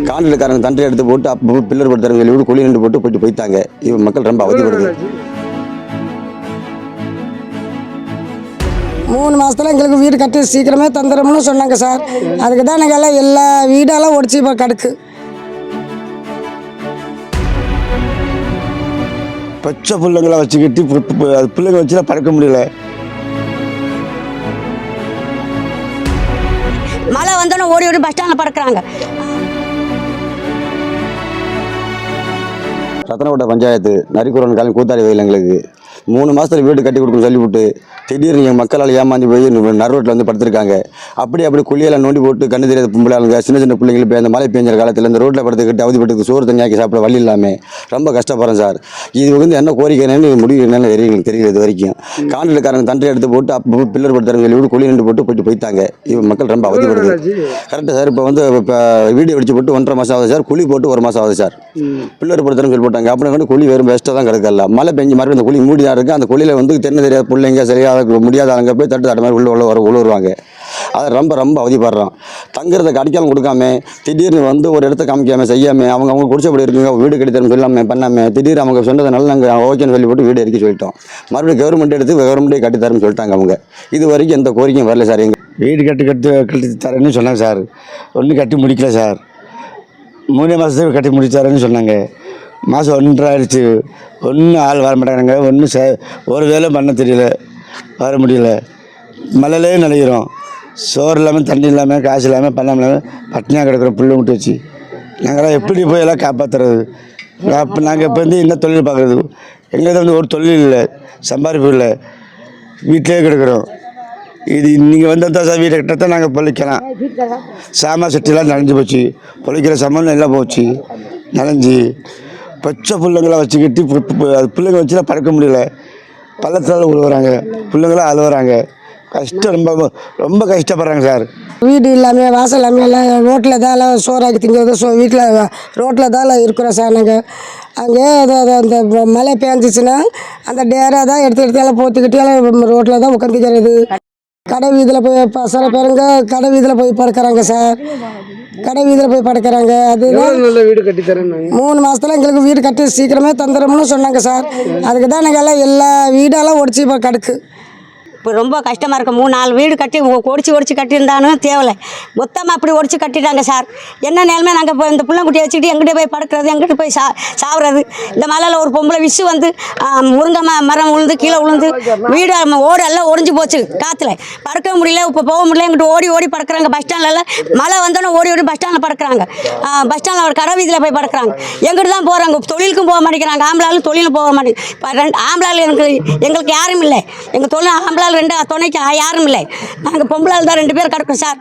காண்டிலக்காரங்க தண்டை எடுத்து போட்டு அப்போ பில்லர் படுத்துறாங்க சொல்லி விட்டு குழி நின்று போட்டு போயிட்டாங்க. இவன் மக்கள் ரொம்ப அவதிப்படுது. 3 மாதத்தில் எங்களுக்கு வீடு கட்டி சீக்கிரமே தந்துடும்னு சொன்னாங்க சார். அதுக்கு தான் எனக்கு எல்லாம் எல்லா வீடெல்லாம் ஒடிச்சு இப்போ கிடக்கு. பச்சை பிள்ளைங்களை வச்சுக்கிட்டு அது பிள்ளைங்க வச்சுலாம் பறக்க முடியல. மழை வந்தோன்னே ஓடி பஸ் ஸ்டாண்டில் பறக்கிறாங்க. ரத்தனக்கோட்டை பஞ்சாயத்து நரிக்குறவன் காலம் கூத்தாடி வயல் எங்களுக்கு 3 மாதத்தில் வீடு கட்டி கொடுக்கணும் சொல்லிவிட்டு திடீர்னு எங்கள் மக்களால் ஏமாந்து போய் நடுரோட்டில் வந்து படுத்திருக்காங்க. அப்படி குழியெல்லாம் நோண்டி போட்டு கண்ணு தெரியாத பொம்பளைங்க சின்ன பிள்ளைங்களுக்கு போய் அந்த மழை பெஞ்ச காலத்தில் இந்த ரோட்டில் படுத்துக்கிட்டு அவதிப்பட்டு சோறு தண்ணியாக்கி சாப்பிட வழி இல்லாமல் ரொம்ப கஷ்டப்படுறேன் சார். இது வந்து என்ன கோரிக்கைன்னு முடிவு என்னென்னு தெரியல இது வரைக்கும். காண்டிலக்காரங்க தண்டை எடுத்து போட்டு அப்போ பில்லர் படுத்துறாங்க சொல்லி விட்டு குழி நின்று போட்டு போயிட்டாங்க. இவன் மக்கள் ரொம்ப அவதிப்படுது. கரெக்டாக சார். இப்போ வந்து இப்போ வீடியோ அடிச்சு போட்டு 1.5 மாதம் ஆகுது சார். குழி போட்டு 1 மாதம் ஆகுது சார். பில்லர் படுத்துறேன்னு சொல்லி போட்டாங்க. அப்புறம் வந்து குழி வெறும் வேஸ்ட்டாக தான் கிடக்கல. மழை பெஞ்சு மறுபடியும் அந்த குழி மூடி தான் இருக்குது. அந்த குழியில் வந்து தெரியாத பிள்ளைங்க சரியாக முடியாத அங்கே போய் தட்டு மாதிரி உழுவுருவாங்க. அதை ரொம்ப அவதிப்படுறோம். தங்குறதுக்கு அடிக்காமல் கொடுக்காம திடீர்னு வந்து ஒரு இடத்த காமிக்காமல் செய்யாமல் அவங்க குடிச்சப்படி இருக்குங்க வீடு கட்டித்தரம் சொல்லாமல் பண்ணாமல் திடீர்னு அவங்க சொன்னதுனால நாங்கள் ஓகேன்னு சொல்லி போட்டு வீடு இறக்கி சொல்லிட்டோம். மறுபடியும் கவர்மெண்ட்டே கட்டித்தரேன்னு சொல்லிட்டாங்க அவங்க. இது வரைக்கும் எந்த கோரிக்கையும் வரல சார். எங்கள் வீடு கட்டி தரேன்னு சொன்னாங்க சார். ஒன்றும் கட்டி முடிக்கல சார். 3 மாதத்துக்கு கட்டி முடிச்சாருன்னு சொன்னாங்க. மாதம் 1.5 ஆயிடுச்சு. ஒன்றும் ஆள் வர மாட்டாங்க. ஒன்றும் ஒரு வேலை பண்ண தெரியல, வர முடியல. மழையிலே நினைக்கிறோம். சோறு இல்லாமல் தண்ணி இல்லாமல் காசு இல்லாமல் பண்ண இல்லாமல் பட்டினியாக கிடக்கிறோம். புள்ளை விட்டு வச்சு நாங்களாம் எப்படி போய் எல்லாம் காப்பாற்றுறது? அப்போ நாங்கள் இப்போ வந்து என்ன தொழில் பார்க்குறது? எங்களுக்கு வந்து ஒரு தொழில் இல்லை, சம்பாதிப்பு இல்லை, வீட்டிலே கிடக்கிறோம். இது நீங்கள் வந்தால் சார் வீட்டை கிட்டத்தான் நாங்கள் பொழைக்கலாம். சாமா செட்டிலாம் நனைஞ்சு போச்சு. பொழைக்கிற சம்பளம் எல்லாம் போச்சு, நனைஞ்சி. பச்சை பிள்ளைங்களை வச்சுக்கிட்டு அது பிள்ளைங்க வச்சுலாம் பறக்க முடியல. பள்ளத்தால் உழுவுறாங்க, பிள்ளைங்களாம் அழுவுறாங்க. கஷ்டம், ரொம்ப கஷ்டப்படுறாங்க சார். வீடு இல்லாமல் வாசல் இல்லாமல் எல்லாம் ரோட்டில் தான் எல்லாம் சோறாக்கி திங்கிறது. வீட்டில் ரோட்டில் தான் இருக்கிறோம் சார். நாங்கள் அங்கே அந்த மழை பெஞ்சிச்சுன்னா அந்த டேராக தான் எடுத்து எல்லாம் போத்துக்கிட்டு எல்லாம் ரோட்டில் தான் உட்காந்துக்கிறது. கடை வீதியில் போய் சில பேருங்க கடை வீதியில் போய் படுக்கிறாங்க சார். கடை வீதியில் போய் படுக்கிறாங்க. அதுதான் வீடு கட்டி தரேன். 3 மாதத்தில் எங்களுக்கு வீடு கட்டி சீக்கிரமே தந்துடும்னு சொன்னாங்க சார். அதுக்கு தான் எனக்கு எல்லாம் எல்லா வீடெல்லாம் ஒடிச்சு இப்போ கிடக்கு. இப்போ ரொம்ப கஷ்டமாக இருக்குது. 3-4 வீடு கட்டி ஒடிச்சு கட்டியிருந்தாலும் தேவையில்லை. மொத்தமாக அப்படி ஒடிச்சு கட்டிட்டாங்க சார். என்ன நிலமே நாங்கள் இப்போ இந்த பிள்ளைக்குட்டியை வச்சுக்கிட்டு எங்கிட்ட போய் படுக்கிறது, எங்கிட்ட போய் சாவுறது. இந்த மலையில் ஒரு பொம்பளை விசு வந்து முருங்கை மரம் விழுந்து கீழே விழுந்து வீடு ஓடு எல்லாம் ஒடிஞ்சு போச்சு. காற்றுல படுக்க முடியல, இப்போ போக முடியல. எங்கிட்ட ஓடி படுக்கிறாங்க. பஸ் ஸ்டாண்ட்லாம் மழை வந்தோன்னே ஓடி பஸ் ஸ்டாண்டில் படுக்கிறாங்க. பஸ் ஸ்டாண்டில் ஒரு கடை வீதியில் போய் படுக்கிறாங்க. எங்கிட்ட தான் போகிறாங்க. தொழிலுக்கும் போக மாட்டேங்கிறாங்க. ஆம்பளாலும் தொழிலும் போக மாட்டேங்க. 2 ஆம்பளால் எங்களுக்கு யாரும் இல்லை. எங்கள் தொழில் ஆம்பளால் 2 துணைக்கு யாரும் இல்லை. நாங்கள் பொம்பளால் தான் 2 பேர் கிடக்கோம் சார்.